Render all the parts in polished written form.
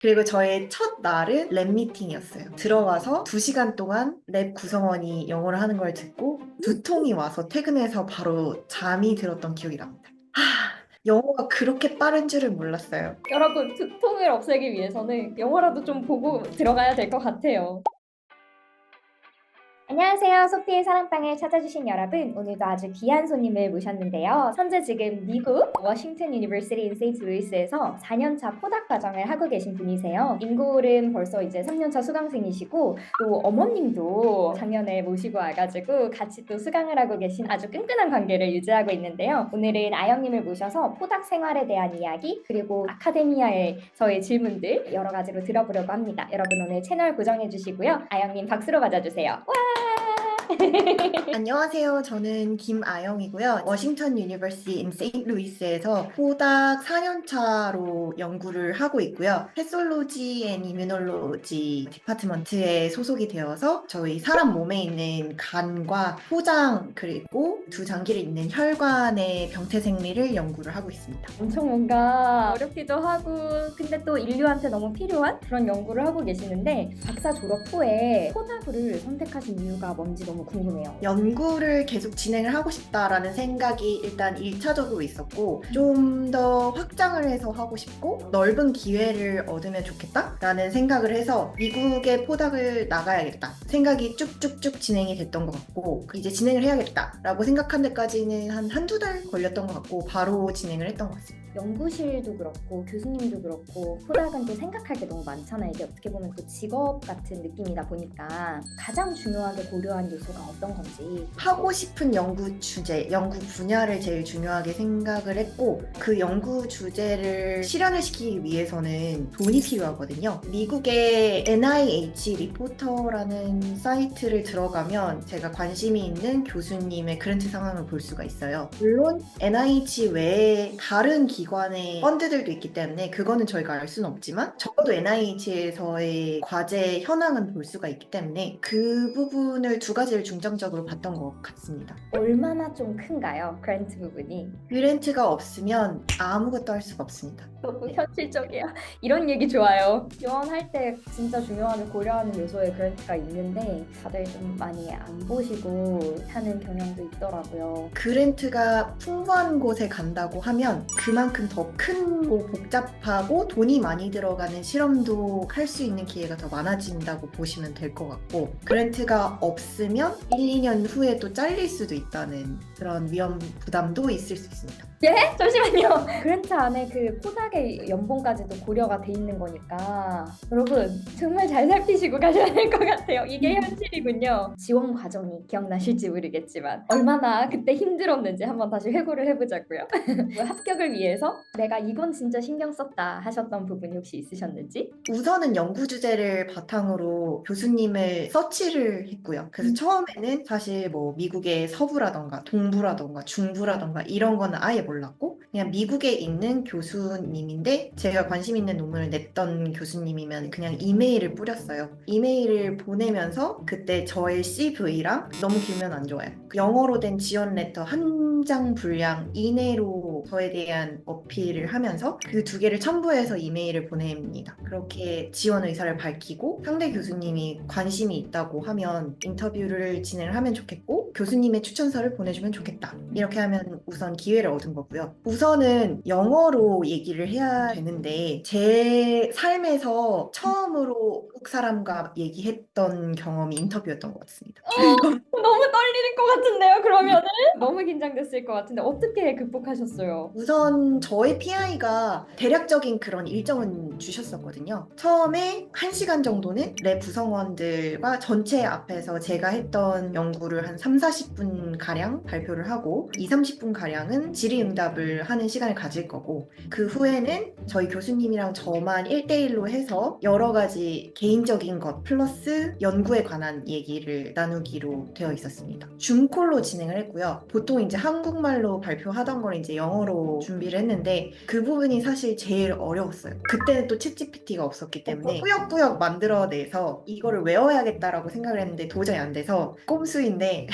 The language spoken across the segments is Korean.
그리고 저의 첫 날은 랩 미팅이었어요. 들어가서 2시간 동안 랩 구성원이 영어를 하는 걸 듣고 두통이 와서 퇴근해서 바로 잠이 들었던 기억이 납니다. 영어가 그렇게 빠른 줄은 몰랐어요. 여러분, 두통을 없애기 위해서는 영어라도 좀 보고 들어가야 될 것 같아요. 안녕하세요. 소피의 사랑방을 찾아주신 여러분, 오늘도 아주 귀한 손님을 모셨는데요. 현재 지금 미국 워싱턴 유니버시티 인 세인트 루이스에서 4년차 포닥 과정을 하고 계신 분이세요. 인골은 벌써 이제 3년차 수강생이시고 또 어머님도 작년에 모시고 와가지고 같이 또 수강을 하고 계신 아주 끈끈한 관계를 유지하고 있는데요. 오늘은 아영님을 모셔서 포닥 생활에 대한 이야기 그리고 아카데미아에서의 질문들 여러 가지로 들어보려고 합니다. 여러분 오늘 채널 고정해 주시고요. 아영님 박수로 맞아주세요. 안녕하세요. 저는 김아영이고요. 워싱턴 유니버시티 인 세인트루이스에서 포닥 4년차로 연구를 하고 있고요. 패솔로지 앤 이뮤놀로지 디파트먼트에 소속이 되어서 저희 사람 몸에 있는 간과 포장 그리고 두 장기를 잇는 혈관의 병태 생리를 연구를 하고 있습니다. 엄청 뭔가 어렵기도 하고 근데 또 인류한테 너무 필요한 그런 연구를 하고 계시는데 박사 졸업 후에 포닥을 선택하신 이유가 뭔지 너무 궁금해요. 연구를 계속 진행을 하고 싶다라는 생각이 일단 1차적으로 있었고 좀 더 확장을 해서 하고 싶고 넓은 기회를 얻으면 좋겠다라는 생각을 해서 미국의 포닥을 나가야겠다 생각이 쭉쭉쭉 진행이 됐던 것 같고 이제 진행을 해야겠다라고 생각한 데까지는 한 한두 달 걸렸던 것 같고 바로 진행을 했던 것 같습니다. 연구실도 그렇고 교수님도 그렇고 포닥은 또 생각할 게 너무 많잖아요. 이게 어떻게 보면 또 직업 같은 느낌이다 보니까 가장 중요하게 고려한 요소가 어떤 건지. 하고 싶은 연구 주제, 연구 분야를 제일 중요하게 생각을 했고 그 연구 주제를 실현을 시키기 위해서는 돈이 필요하거든요. 미국의 NIH 리포터라는 사이트를 들어가면 제가 관심이 있는 교수님의 그랜트 상황을 볼 수가 있어요. 물론 NIH 외에 다른 기관의 펀드들도 있기 때문에 그거는 저희가 알 수는 없지만 적어도 NIH에서의 과제 현황은 볼 수가 있기 때문에 그 부분을 두 가지를 중점적으로 봤던 것 같습니다. 얼마나 좀 큰가요? 그랜트 부분이. 그랜트가 없으면 아무것도 할 수가 없습니다. 너무 현실적이야. 이런 얘기 좋아요. 지원할 때 진짜 중요하게 고려하는 요소에 그랜트가 있는데 다들 좀 많이 안 보시고 하는 경향도 있더라고요. 그랜트가 풍부한 곳에 간다고 하면 그만큼 더 크고 복잡하고 돈이 많이 들어가는 실험도 할 수 있는 기회가 더 많아진다고 보시면 될 것 같고 그랜트가 없으면 1, 2년 후에 또 잘릴 수도 있다는 그런 위험 부담도 있을 수 있습니다. 예? 잠시만요. 그랜트 안에 그 포닥의 연봉까지도 고려가 돼 있는 거니까 여러분 정말 잘 살피시고 가셔야 될 것 같아요. 이게 현실이군요. 지원 과정이 기억나실지 모르겠지만 얼마나 그때 힘들었는지 한번 다시 회고를 해보자고요. 합격을 위해서 내가 이건 진짜 신경 썼다 하셨던 부분이 혹시 있으셨는지? 우선은 연구 주제를 바탕으로 교수님을 서치를 했고요. 그래서 처음에는 사실 뭐 미국의 서부라던가 동부라던가 중부라던가 이런 거는 아예 몰랐고 그냥 미국에 있는 교수님인데 제가 관심 있는 논문을 냈던 교수님이면 그냥 이메일을 뿌렸어요. 이메일을 보내면서 그때 저의 CV랑 너무 길면 안 좋아요. 영어로 된 지원 레터 한 장 분량 이내로 저에 대한 어필을 하면서 그 두 개를 첨부해서 이메일을 보냅니다. 그렇게 지원 의사를 밝히고 상대 교수님이 관심이 있다고 하면 인터뷰를 진행을 하면 좋겠고 교수님의 추천서를 보내주면 좋겠다. 이렇게 하면 우선 기회를 얻은 거고요. 우선은 영어로 얘기를 해야 되는데 제 삶에서 처음으로 한국 사람과 얘기했던 경험이 인터뷰였던 것 같습니다. 너무 떨리는 것 같은데요, 그러면은? 너무 긴장됐을 것 같은데 어떻게 극복하셨어요? 우선 저의 PI가 대략적인 그런 일정은 주셨었거든요. 처음에 1시간 정도는 랩 구성원들과 전체 앞에서 제가 했던 연구를 한 3, 40분 가량 발표를 하고 2, 30분 가량은 질의응답을 하는 시간을 가질 거고 그 후에는 저희 교수님이랑 저만 1대1로 해서 여러 가지 개인적인 것 플러스 연구에 관한 얘기를 나누기로 되어 있었습니다. 줌콜로 진행을 했고요. 보통 이제 한국말로 발표하던 걸 이제 영어로 준비를 했는데 그 부분이 사실 제일 어려웠어요. 그때는 또 챗GPT가 없었기 때문에 꾸역꾸역 만들어내서 이거를 외워야겠다라고 생각을 했는데 도저히 안 돼서 꼼수인데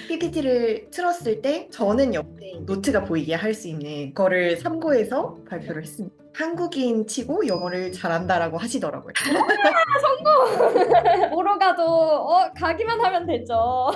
PPT를 틀었을 때 저는 옆에 노트가 보이게 할 수 있는 거를 참고해서 발표를 했습니다. 한국인 치고 영어를 잘한다라고 하시더라고요. 보러 가도 가기만 하면 되죠.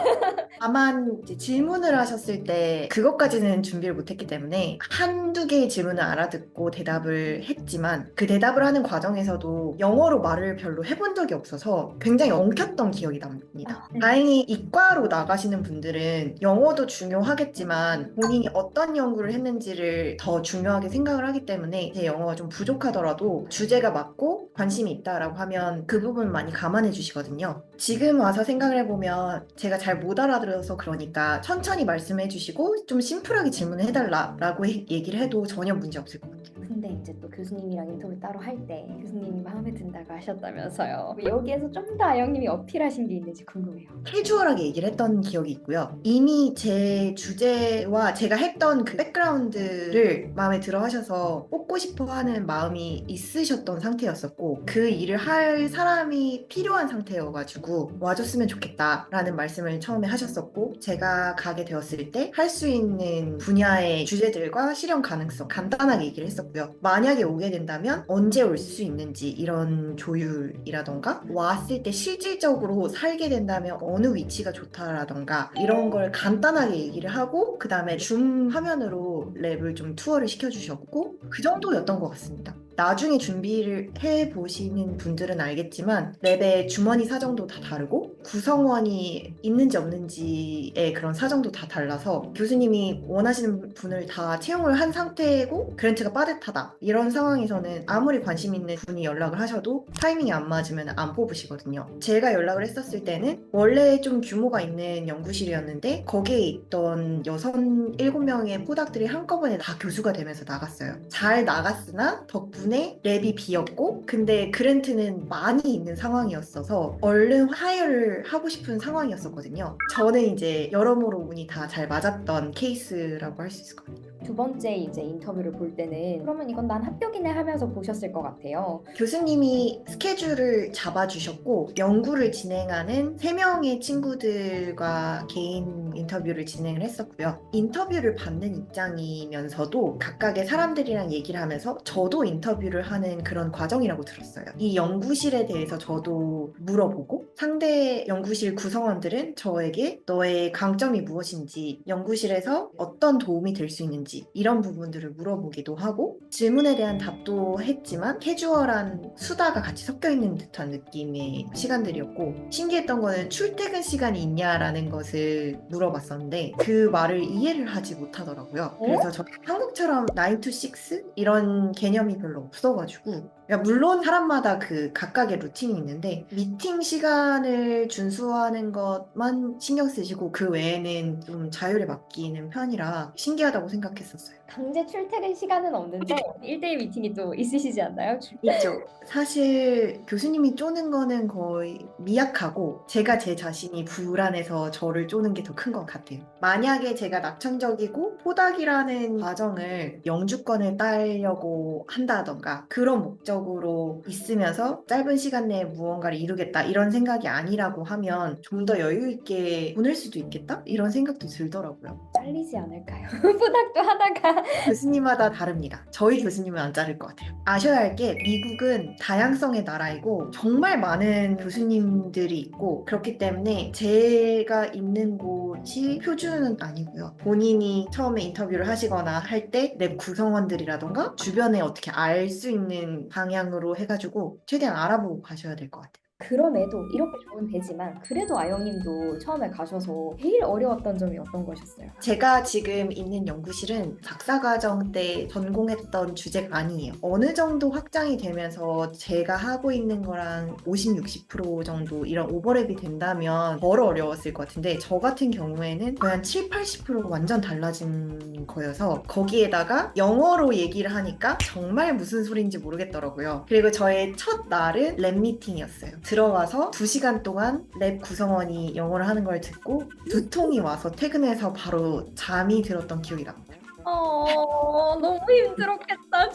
다만 이제 질문을 하셨을 때 그것까지는 준비를 못했기 때문에 한두 개의 질문을 알아듣고 대답을 했지만 그 대답을 하는 과정에서도 영어로 말을 별로 해본 적이 없어서 굉장히 엉켰던 기억이 납니다. 네. 다행히 이과로 나가시는 분들은 영어도 중요하겠지만 본인이 어떤 연구를 했는지를 더 중요하게 생각을 하기 때문에 제 영어가 좀 부족하더라도 주제가 맞고 관심이 있다라고 하면 그 부분 많이 감안해 주시거든요. 지금 와서 생각을 해보면 제가 잘 못 알아들어서 그러니까 천천히 말씀해 주시고 좀 심플하게 질문을 해달라라고 얘기를 해도 전혀 문제 없을 것 같아요. 근데 이제 또 교수님이랑 인터뷰 따로 할 때 교수님이 마음에 든다고 하셨다면서요. 여기에서 좀 더 아영님이 어필하신 게 있는지 궁금해요. 캐주얼하게 얘기를 했던 기억이 있고요. 이미 제 주제와 제가 했던 그 백그라운드를 마음에 들어 하셔서 뽑고 싶어 하는 마음이 있으셨던 상태였었고 그 일을 할 사람이 필요한 상태여가지고 와줬으면 좋겠다라는 말씀을 처음에 하셨었고 제가 가게 되었을 때 할 수 있는 분야의 주제들과 실현 가능성 간단하게 얘기를 했었고요. 만약에 오게 된다면 언제 올 수 있는지 이런 조율이라던가 왔을 때 실질적으로 살게 된다면 어느 위치가 좋다라던가 이런 걸 간단하게 얘기를 하고 그 다음에 줌 화면으로 랩을 좀 투어를 시켜주셨고 그 정도였던 것 같습니다. 나중에 준비를 해보시는 분들은 알겠지만 랩의 주머니 사정도 다 다르고 구성원이 있는지 없는지의 그런 사정도 다 달라서 교수님이 원하시는 분을 다 채용을 한 상태고 그랜트가 빠듯하다 이런 상황에서는 아무리 관심 있는 분이 연락을 하셔도 타이밍이 안 맞으면 안 뽑으시거든요. 제가 연락을 했었을 때는 원래 좀 규모가 있는 연구실이었는데 거기에 있던 7명의 포닥들이 한꺼번에 다 교수가 되면서 나갔어요. 잘 나갔으나 덕분에 랩이 비었고 근데 그랜트는 많이 있는 상황이었어서 얼른 하이어를 하고 싶은 상황이었었거든요. 저는 이제 여러모로 운이 다 잘 맞았던 케이스라고 할 수 있을 것 같아요. 두 번째 이제 인터뷰를 볼 때는 그러면 이건 난 합격이네 하면서 보셨을 것 같아요. 교수님이 스케줄을 잡아주셨고 연구를 진행하는 3명의 친구들과 개인 인터뷰를 진행을 했었고요. 인터뷰를 받는 입장이면서도 각각의 사람들이랑 얘기를 하면서 저도 인터뷰를 하는 그런 과정이라고 들었어요. 이 연구실에 대해서 저도 물어보고 상대 연구실 구성원들은 저에게 너의 강점이 무엇인지 연구실에서 어떤 도움이 될 수 있는지 이런 부분들을 물어보기도 하고 질문에 대한 답도 했지만 캐주얼한 수다가 같이 섞여 있는 듯한 느낌의 시간들이었고 신기했던 거는 출퇴근 시간이 있냐라는 것을 물어봤었는데 그 말을 이해를 하지 못하더라고요. 그래서 저 한국처럼 9 to 6 이런 개념이 별로 없어가지고 물론 사람마다 그 각각의 루틴이 있는데 미팅 시간을 준수하는 것만 신경 쓰시고 그 외에는 좀 자율에 맡기는 편이라 신기하다고 생각했었어요. 강제 출퇴근 시간은 없는데 1대1 미팅이 또 있으시지 않나요? 있죠. 사실 교수님이 쪼는 거는 거의 미약하고 제가 제 자신이 불안해서 저를 쪼는 게 더 큰 것 같아요. 만약에 제가 낙천적이고 포닥이라는 과정을 영주권을 따려고 한다던가 그런 목적으로 있으면서 짧은 시간 내에 무언가를 이루겠다 이런 생각이 아니라고 하면 좀 더 여유 있게 보낼 수도 있겠다? 이런 생각도 들더라고요. 잘리지 않을까요? 포닥도 하다가 교수님마다 다릅니다. 저희 교수님은 안 자를 것 같아요. 아셔야 할 게 미국은 다양성의 나라이고 정말 많은 교수님들이 있고 그렇기 때문에 제가 있는 곳이 표준은 아니고요. 본인이 처음에 인터뷰를 하시거나 할 때 랩 구성원들이라던가 주변에 어떻게 알 수 있는 방향으로 해가지고 최대한 알아보고 가셔야 될 것 같아요. 그럼에도 이렇게 좋은 배지만 그래도 아영님도 처음에 가셔서 제일 어려웠던 점이 어떤 것이었어요? 제가 지금 있는 연구실은 박사과정 때 전공했던 주제가 아니에요. 어느 정도 확장이 되면서 제가 하고 있는 거랑 50, 60% 정도 이런 오버랩이 된다면 덜 어려웠을 것 같은데 저 같은 경우에는 거의 한 7, 80%가 완전 달라진 거여서 거기에다가 영어로 얘기를 하니까 정말 무슨 소리인지 모르겠더라고요. 그리고 저의 첫 날은 랩 미팅이었어요. 들어가서 2시간 동안 랩 구성원이 영어를 하는 걸 듣고 두통이 와서 퇴근해서 바로 잠이 들었던 기억이 납니다. 너무 힘들었겠다.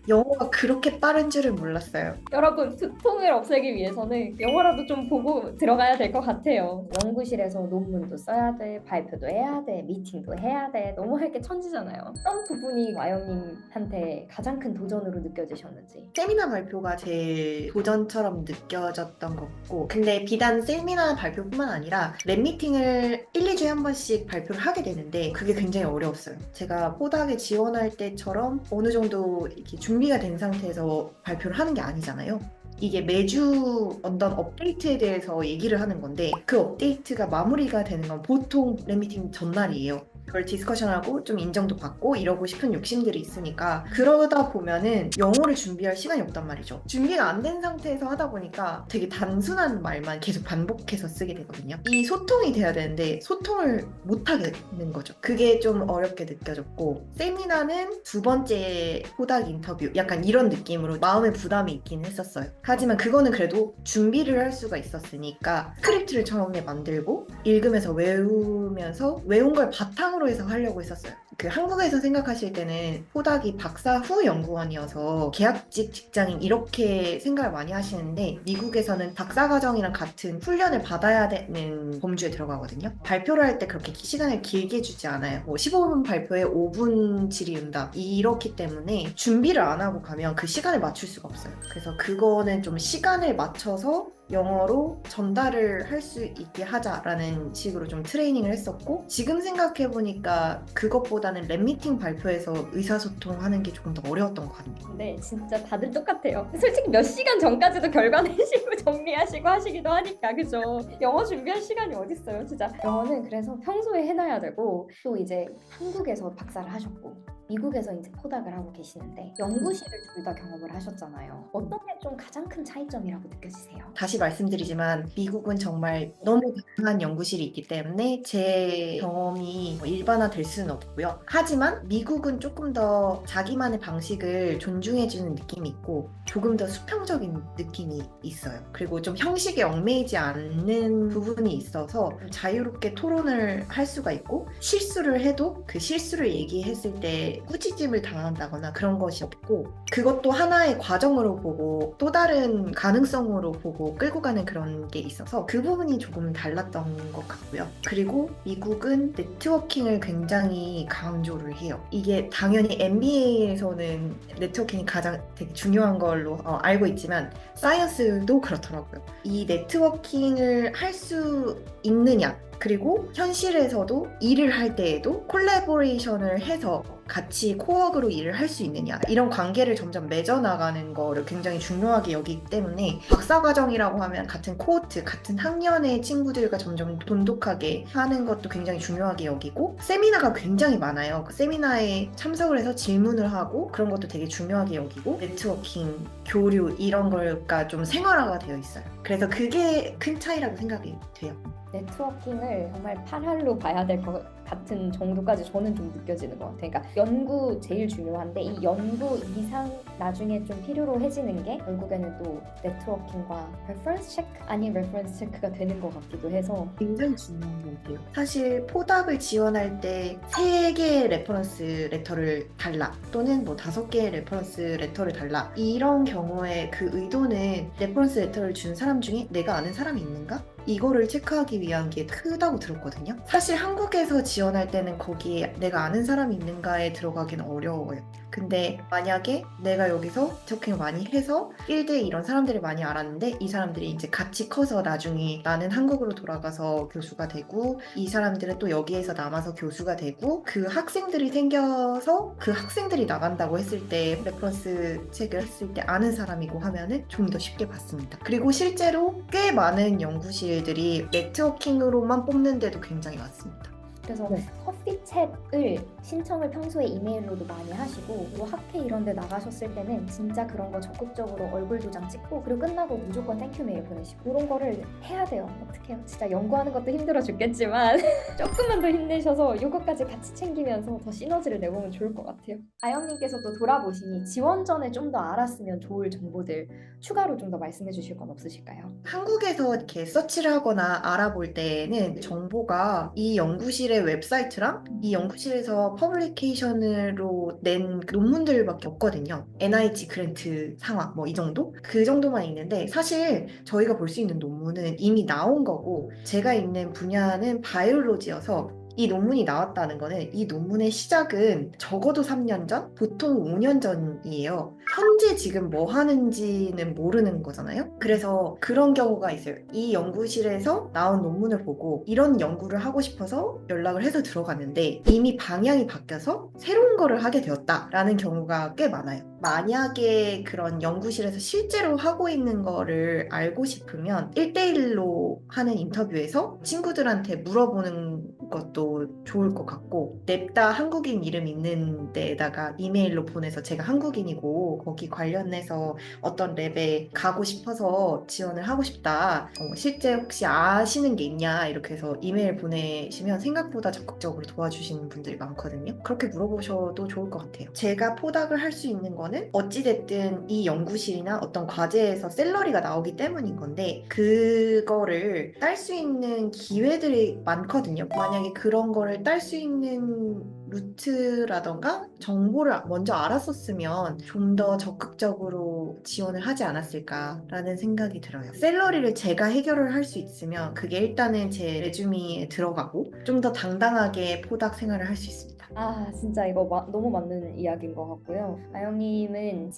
영어가 그렇게 빠른 줄은 몰랐어요. 여러분, 두통을 없애기 위해서는 영어라도 좀 보고 들어가야 될 것 같아요. 연구실에서 논문도 써야 돼, 발표도 해야 돼, 미팅도 해야 돼. 너무 할 게 천지잖아요. 어떤 부분이 와영님한테 가장 큰 도전으로 느껴지셨는지. 세미나 발표가 제일 도전처럼 느껴졌던 것 같고, 근데 비단 세미나 발표뿐만 아니라 랩 미팅을 1, 2주에 한 번씩 발표를 하게 되는데 그게 굉장히 어려웠어요. 제가 포닥에 지원할 때처럼 어느 정도 이렇게 준비가 된 상태에서 발표를 하는 게 아니잖아요. 이게 매주 어떤 업데이트에 대해서 얘기를 하는 건데 그 업데이트가 마무리가 되는 건 보통 랩 미팅 전날이에요. 그걸 디스커션하고 좀 인정도 받고 이러고 싶은 욕심들이 있으니까 그러다 보면은 영어를 준비할 시간이 없단 말이죠. 준비가 안 된 상태에서 하다 보니까 되게 단순한 말만 계속 반복해서 쓰게 되거든요. 이 소통이 돼야 되는데 소통을 못 하게 되는 거죠. 그게 좀 어렵게 느껴졌고, 세미나는 두 번째 호닥 인터뷰 약간 이런 느낌으로 마음의 부담이 있긴 했었어요. 하지만 그거는 그래도 준비를 할 수가 있었으니까 스크립트를 처음에 만들고 읽으면서 외우면서 외운 걸 바탕으로 해서 하려고 했었어요. 그 한국에서 생각하실 때는 호닥이 박사 후 연구원이어서 계약직 직장인 이렇게 생각을 많이 하시는데 미국에서는 박사과정이랑 같은 훈련을 받아야 되는 범주에 들어가거든요. 발표를 할 때 그렇게 시간을 길게 주지 않아요. 뭐 15분 발표에 5분 질의응답 이렇기 때문에 준비를 안 하고 가면 그 시간을 맞출 수가 없어요. 그래서 그거는 좀 시간을 맞춰서 영어로 전달을 할 수 있게 하자라는 식으로 좀 트레이닝을 했었고, 지금 생각해보니까 그것보다는 랩미팅 발표에서 의사소통하는 게 조금 더 어려웠던 것 같네요. 근데 진짜 다들 똑같아요. 솔직히 몇 시간 전까지도 결과 내시고 정리하시고 하시기도 하니까, 그죠? 영어 준비할 시간이 어딨어요, 진짜. 영어는 그래서 평소에 해놔야 되고, 또 이제 한국에서 박사를 하셨고 미국에서 이제 포닥을 하고 계시는데 연구실을 둘 다 경험을 하셨잖아요. 어떤 게 좀 가장 큰 차이점이라고 느껴지세요? 다시 말씀드리지만 미국은 정말 너무 다양한 연구실이 있기 때문에 제 경험이 일반화될 수는 없고요. 하지만 미국은 조금 더 자기만의 방식을 존중해주는 느낌이 있고 조금 더 수평적인 느낌이 있어요. 그리고 좀 형식에 얽매이지 않는 부분이 있어서 자유롭게 토론을 할 수가 있고, 실수를 해도 그 실수를 얘기했을 때 꾸짖음을 당한다거나 그런 것이 없고, 그것도 하나의 과정으로 보고 또 다른 가능성으로 보고 끌고 가는 그런 게 있어서 그 부분이 조금 달랐던 것 같고요. 그리고 미국은 네트워킹을 굉장히 강조를 해요. 이게 당연히 MBA에서는 네트워킹이 가장 되게 중요한 걸로 알고 있지만 사이언스도 그렇더라고요. 이 네트워킹을 할 수 있느냐, 그리고 현실에서도 일을 할 때에도 콜라보레이션을 해서 같이 코어그로 일을 할 수 있느냐, 이런 관계를 점점 맺어나가는 거를 굉장히 중요하게 여기기 때문에 박사과정이라고 하면 같은 코호트, 같은 학년의 친구들과 점점 돈독하게 하는 것도 굉장히 중요하게 여기고, 세미나가 굉장히 많아요. 그 세미나에 참석을 해서 질문을 하고 그런 것도 되게 중요하게 여기고, 네트워킹, 교류 이런 거가 좀 생활화가 되어 있어요. 그래서 그게 큰 차이라고 생각이 돼요. 네트워킹을 정말 팔할로 봐야 될 것 같은 정도까지 저는 좀 느껴지는 것 같아요. 그러니까 연구 제일 중요한데 이 연구 이상 나중에 좀 필요로 해지는 게 결국에는 또 네트워킹과 레퍼런스 체크 아닌 레퍼런스 체크가 되는 것 같기도 해서 굉장히 중요한 것 같아요. 사실 포닥을 지원할 때 3개의 레퍼런스 레터를 달라, 또는 뭐 5개의 레퍼런스 레터를 달라, 이런 경우에 그 의도는 레퍼런스 레터를 준 사람 중에 내가 아는 사람이 있는가? 이거를 체크하기 위한 게 크다고 들었거든요. 사실 한국에서 지원할 때는 거기에 내가 아는 사람이 있는가에 들어가기는 어려워요. 근데 만약에 내가 여기서 네트워킹을 많이 해서 1대 이런 사람들을 많이 알았는데 이 사람들이 이제 같이 커서 나중에 나는 한국으로 돌아가서 교수가 되고 이 사람들은 또 여기에서 남아서 교수가 되고 그 학생들이 생겨서 그 학생들이 나간다고 했을 때 레퍼런스 책을 했을 때 아는 사람이고 하면은 좀 더 쉽게 받습니다. 그리고 실제로 꽤 많은 연구실들이 네트워킹으로만 뽑는데도 굉장히 많습니다. 그래서 네. 커피 챗을 신청을 평소에 이메일로도 많이 하시고, 그리고 학회 이런 데 나가셨을 때는 진짜 그런 거 적극적으로 얼굴 도장 찍고 그리고 끝나고 무조건 땡큐 메일 보내시고 이런 거를 해야 돼요. 어떡해요. 진짜 연구하는 것도 힘들어 죽겠지만 조금만 더 힘내셔서 이것까지 같이 챙기면서 더 시너지를 내보면 좋을 것 같아요. 아영님께서도 돌아보시니 지원 전에 좀 더 알았으면 좋을 정보들 추가로 좀 더 말씀해 주실 건 없으실까요? 한국에서 이렇게 서치를 하거나 알아볼 때는 정보가 이 연구실에 연구실의 웹사이트랑 이 연구실에서 퍼블리케이션으로 낸 논문들밖에 없거든요. NIH 그랜트 상황 뭐 이 정도? 그 정도만 있는데 사실 저희가 볼 수 있는 논문은 이미 나온 거고 제가 있는 분야는 바이올로지여서 이 논문이 나왔다는 거는 이 논문의 시작은 적어도 3년 전, 보통 5년 전이에요. 현재 지금 뭐 하는지는 모르는 거잖아요. 그래서 그런 경우가 있어요. 이 연구실에서 나온 논문을 보고 이런 연구를 하고 싶어서 연락을 해서 들어갔는데 이미 방향이 바뀌어서 새로운 거를 하게 되었다라는 경우가 꽤 많아요. 만약에 그런 연구실에서 실제로 하고 있는 거를 알고 싶으면 1대1로 하는 인터뷰에서 친구들한테 물어보는 것도 좋을 것 같고 냅다 한국인 이름 있는 데에다가 이메일로 보내서 제가 한국인이고 거기 관련해서 어떤 랩에 가고 싶어서 지원을 하고 싶다. 실제 혹시 아시는 게 있냐 이렇게 해서 이메일 보내시면 생각보다 적극적으로 도와주시는 분들이 많거든요. 그렇게 물어보셔도 좋을 것 같아요. 제가 포닥을 할 수 있는 거는 어찌됐든 이 연구실이나 어떤 과제에서 샐러리가 나오기 때문인 건데 그거를 딸 수 있는 기회들이 많거든요. 만약에 그런 거를 딸 수 있는 루트라던가 정보를 먼저 알았었으면 좀 더 적극적으로 지원을 하지 않았을까라는 생각이 들어요. 샐러리를 제가 해결을 할 수 있으면 그게 일단은 제 레주미에 들어가고 좀 더 당당하게 포닥 생활을 할 수 있습니다. 아, 진짜 이거 너무 맞는 이야기인 것 같고요. 아영님은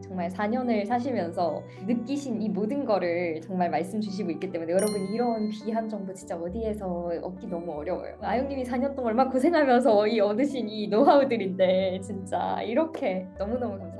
정말 4년을 사시면서 느끼신 이 모든 거를 정말 말씀 주시고 있기 때문에 여러분 이런 귀한 정보 진짜 어디에서 얻기 너무 어려워요. 아영님이 4년 동안 얼마나 고생하면서 얻으신 이 노하우들인데 진짜 이렇게 너무너무 감사합니다.